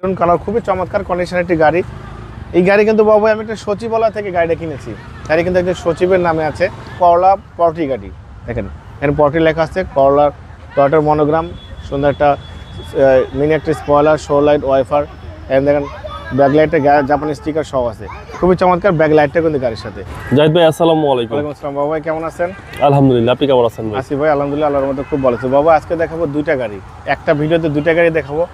Maroon colour খুবই চমৎকার কন্ডিশনের একটি গাড়ি। এই গাড়ি কিন্তু বাবু আমি একটা সচিবালয় থেকে গাড়িটা কিনেছি। গাড়ি কিন্তু একটা সচিবের নামে আছে, করলা পর্টি গাড়ি। দেখেন এখানে পর্টি লেখা আছে, করলার টয়টার মনোগ্রাম, সুন্দর একটা মিনি একটা স্পয়লার, শো লাইট, ওয়াইফার, এবং দেখেন ব্যাক লাইটে জাপানি স্টিকার সহ আছে। খুবই চমৎকার ব্যাক লাইটটা কিন্তু গাড়ির সাথে। জাহিদ ভাই আসসালামু আলাইকুম। ওয়ালাইকুম আসসালাম বাবু, ভাই কেমন আছেন? আলহামদুলিল্লাহ, আপনি কেমন আছেন ভাই? আসি ভাই আলহামদুলিল্লাহ, আল্লাহর মধ্যে খুব ভালো আছে। বাবু আজকে দেখাবো দুইটা গাড়ি, একটা ভিডিওতে দুইটা গাড়ি দেখাবো।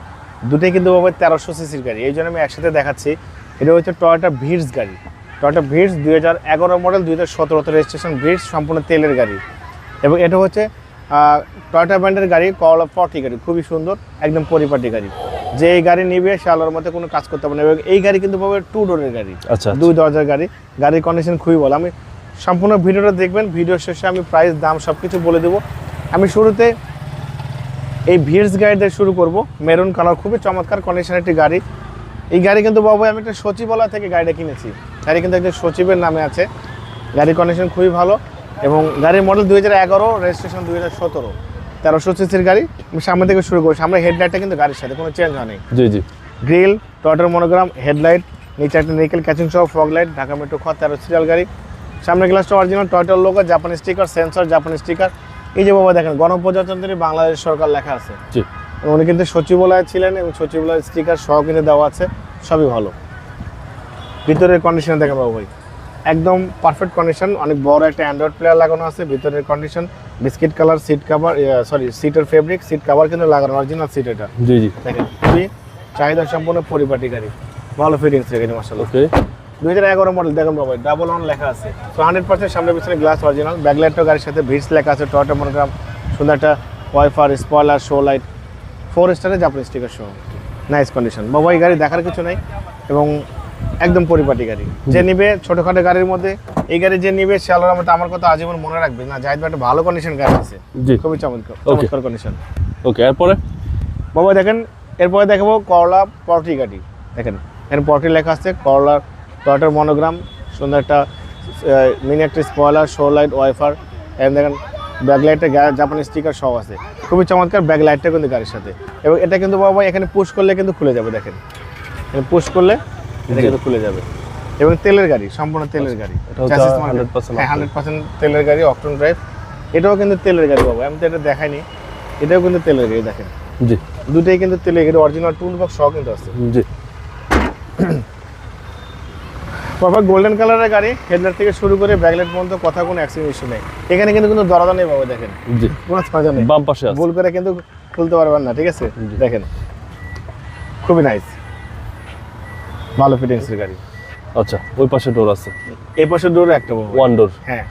দুটোই কিন্তু বাবু 1300 সিসির গাড়ি, এই জন্য আমি একসাথে দেখাচ্ছি। এটা হচ্ছে টয়োটা ভিটস গাড়ি। Toyota Vitz 2011 model, 2017 registration Vitz, সম্পূর্ণ তেলের গাড়ি। এবং এটা হচ্ছে টয়োটা ব্র্যান্ডের গাড়ি, করলা পর্টি গাড়ি, খুবই সুন্দর একদম পরিপাটি গাড়ি। যে এই গাড়ি নিবে সে আল্লাহর মধ্যে কোনো কাজ করতে পারে না। এবং এই গাড়ি কিন্তু পাবে 2 ডোরের গাড়ি, আচ্ছা, 2 দরজার গাড়ি। গাড়ির কন্ডিশন খুবই ভালো। আমি সম্পূর্ণ ভিডিওটা দেখবেন, ভিডিও শেষে আমি প্রাইস, দাম সব কিছু বলে দেবো। আমি শুরুতে এই ভিটস গাড়ি দিয়ে শুরু করব। মেরুন কালার খুবই চমৎকার কন্ডিশনের একটি গাড়ি। এই গাড়ি কিন্তু বাবু আমি একটা সচিবালয় থেকে গাড়িটা কিনেছি। গাড়ি কিন্তু একটা সচিবের নামে আছে। গাড়ির কন্ডিশন খুবই ভালো এবং গাড়ির মডেল 2011, রেজিস্ট্রেশন 2017, 1300 সিসির গাড়ি। আমি সামনে থেকে শুরু করি। সামনে হেডলাইটটা কিন্তু গাড়ির সাথে কোনো চেঞ্জ হয়নি। জি জি। গ্রিল, টয়োটার মনোগ্রাম, হেডলাইট, নিচে একটা নিকেল ক্যাচিং সহ ফগ লাইট, ঢাকা মেট্রো খ 13 সিরিয়াল গাড়ি। সামনে গ্লাসটা অরিজিনাল টয়োটার লোগো, জাপানি স্টিকার, সেন্সর, জাপানি স্টিকার। এই যে বাবা দেখেন গণপ্রজাতন্ত্রী বাংলাদেশ সরকার লেখা আছে। জি। উনি কিন্তু সচিবালয়ে ছিলেন এবং সচিবালয়ের স্টিকার সহ কিন্তু দেওয়া আছে, সবই ভালো। ভিতরের কন্ডিশন দেখেন বাবু ভাই, একদম পারফেক্ট কন্ডিশন। অনেক বড় একটা অ্যান্ড্রয়েড প্লেয়ার লাগানো আছে। ভিতরের condition biscuit colour, seat cover, সিটের ফেব্রিক, সিট কাভার কিন্তু লাগানো অরিজিনাল সিট। এটা জি জি। দেখেন খুবই চাহিদা সম্পন্ন পরিপাটি গাড়ি, ভালো ফিটিংস গাড়ি মাশাআল্লাহ। ওকে। 2011 মডেল দেখেন বাবু, ডাবল অন লেখা আছে। তো 100% সামনে পিছনে গ্লাস অরিজিনাল, ব্যাকলাইটও গাড়ির সাথে ভিটস লেখা আছে, টয়োটা মনোগ্রাম, সুন্দর একটা ওয়াইফার, স্পয়লার, শো লাইট, 4 স্টারের জাপানি স্টিকার সহ, নাইস কন্ডিশন। বাবু এই গাড়ি দেখার কিছু নেই এবং একদম পরিপাটি গাড়ি। যে নিবে ছোটখাটো গাড়ির মধ্যে, এই গাড়ি যে নিবে সে আল্লাহর মতো আমার কথা আজীবন মনে রাখবে না, জাহিদ ভাই একটা ভালো কন্ডিশন গাড়ি আছে, জি। খুবই চমৎকার কন্ডিশন। ওকে, এরপরে বাবা দেখেন এরপরে দেখাবো করলা পর্টি গাড়ি। দেখেন এখানে পর্টি লেখা আছে, করলার টয়োটার মনোগ্রাম, সুন্দর একটা মিনি একটা স্পয়লার, শো লাইট, ওয়াইফার, এবং দেখেন ব্যাকলাইটে জাপানি স্টিকার সহ আছে। খুবই চমৎকার ব্যাক লাইটটা কিন্তু গাড়ির সাথে। এবং এটা কিন্তু বাবা এখানে পুশ করলে কিন্তু খুলে যাবে। দেখেন এখানে পুশ করলে এটা কিন্তু খুলে যাবে। এবং তেলের গাড়ি, সম্পূর্ণ তেলের গাড়ি, 100% তেলের গাড়ি, অকটেন ড্রাইভ। এটাও কিন্তু তেলের গাড়ি বাবা, আমি তো এটা দেখাইনি, এটাও কিন্তু তেলের গাড়ি। দেখেন জি, দুটোই কিন্তু তেলের গাড়ি, অরিজিনাল টুল বক্স সহ কিন্তু আছে। জি। বাবা গোল্ডেন কালারের গাড়ি, হেডলাইট থেকে শুরু করে ব্যাকলাইট পর্যন্ত কথা কোনো অ্যাক্সিডেন্ট ইস্যু নেই। এখানে কিন্তু কোনো দরজা নেই বাবা, দেখেন জি, কোনো দরজা নেই, বাম পাশে আছে। ভুল করে কিন্তু খুলতে পারবেন না, ঠিক আছে? দেখেন খুবই নাইস, ভালো ফিটিংসের গাড়ি। আচ্ছা, ওই পাশে ডোর আছে, এই পাশে ডোর একটা বাবা, ওয়ান ডোর। হ্যাঁ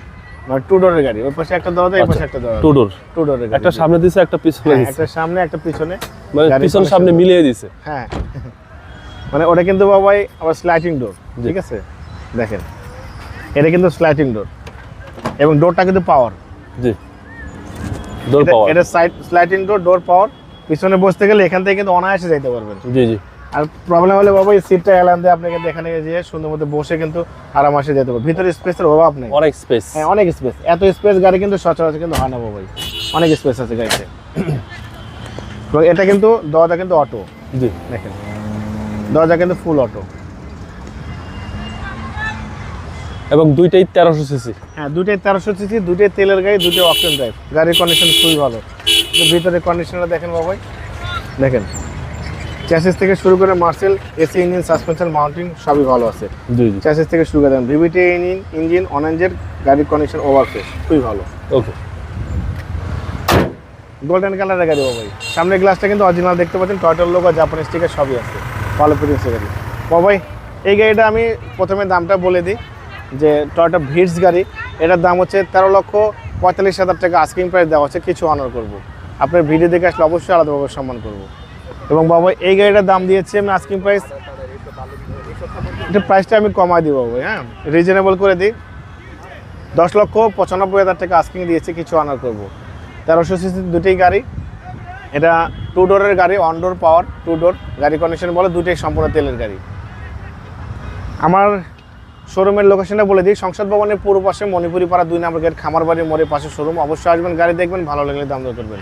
মানে 2 ডোরের গাড়ি, ওই পাশে একটা দরজা, এই পাশে একটা দরজা, 2 ডোর। 2 ডোরের গাড়ি, একটা সামনে দিছে, একটা পিছনে হ্যাঁ, দিছে, একটা সামনে একটা পিছনে, মানে গাড়ির পিছন condition সামনে মিলিয়ে দিছে। হ্যাঁ মানে ওটা কিন্তু বাবাই আবার স্লাইডিং ডোর, ঠিক আছে? দেখেন এটা কিন্তু স্লাইডিং ডোর এবং ডোরটা কিন্তু পাওয়ার। জি, ডোর পাওয়ার। এটা সাইড স্লাইডিং ডোর, ডোর পাওয়ার। পিছনে বসতে গেলে এখান থেকে কিন্তু অনায়াসে যেতে পারবেন। জি জি। আর প্রবলেম হলে বাবা এই সিটটা এলান দিয়ে আপনি কিন্তু এখানে গিয়ে সুন্দর মতো বসে কিন্তু আরামাসে যেতে পারবেন। ভিতরে স্পেসের অভাব নেই, অনেক স্পেস। হ্যাঁ অনেক স্পেস। এত স্পেস গাড়ি কিন্তু সচরাচর কিন্তু হয় না বাবাই, অনেক স্পেস আছে গাড়িতে। এবং এটা কিন্তু দরজা কিন্তু অটো, জি। দেখেন দরজা কিন্তু ফুল অটো। এবং দুইটাই 1300 সিসি। হ্যাঁ দুটোই 1300 সিসি, দুটোই তেলের গাড়ি, দুটোই অকটেন ড্রাইভ। গাড়ির কন্ডিশন খুবই ভালো। ভিতরের কন্ডিশনটা দেখেন বাবাই, দেখেন চ্যাসিস থেকে শুরু করে Marcel, AC engine, suspension, mounting সবই ভালো আছে। জি জি। চ্যাসিস থেকে শুরু করে দেন ভিভিটি ইঞ্জিন, অনেঞ্জের গাড়ির কন্ডিশন ওভারফ্রেশ, খুবই ভালো। ওকে। গোল্ডেন কালারের গাড়ি বাবাই। সামনের গ্লাসটা কিন্তু অরিজিনাল দেখতে পাচ্ছেন, টয়োটার লোগো, জাপানি স্টিকার সবই আছে, ভালো ফিটিংসের গাড়ি বাবাই। এই গাড়িটা আমি প্রথমে দামটা বলে দিই যে টয়োটা ভিটস গাড়ি, এটার দাম হচ্ছে 13,45,000 টাকা আস্কিং প্রাইস দেওয়া হচ্ছে, কিছু অনার করবো। আপনার ভিডিও দেখে আসলে অবশ্যই আলাদাভাবে সম্মান করবো। এবং বাবা এই গাড়িটার দাম দিয়েছি আমি আস্কিং প্রাইস, এটা প্রাইসটা আমি কমাই দিব বাবা, হ্যাঁ রিজনেবল করে দিই। 10,95,000 টাকা আস্কিং দিয়েছি, কিছু অনার করবো। 1300 সিসি দুটোই গাড়ি, এটা 2 ডোরের গাড়ি, অন ডোর পাওয়ার, 2 ডোর। গাড়ি কন্ডিশন বলে দুটোই সম্পূর্ণ তেলের গাড়ি। আমার শোরুমের লোকেশনটা বলে দিই, সংসদ ভবনের পূর্ব পাশে মণিপুরি পাড়া 2 নম্বর গেট, খামারবাড়ির মোড়ের পাশে শোরুম। অবশ্যই আসবেন, গাড়ি দেখবেন, ভালো লাগলে দাম দর করবেন।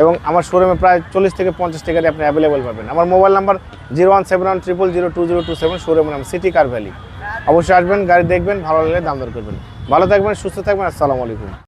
এবং আমার শোরুমে প্রায় 40 থেকে 50 টাকাতে আপনি অ্যাভেলেবল পাবেন। আমার মোবাইল নাম্বার 01710002027, শোরুমের নাম সিটি কার ভ্যালি। অবশ্যই আসবেন, গাড়ি দেখবেন, ভালো লাগলে দাম দর করবেন। ভালো থাকবেন, সুস্থ থাকবেন, আসসালামু আলাইকুম।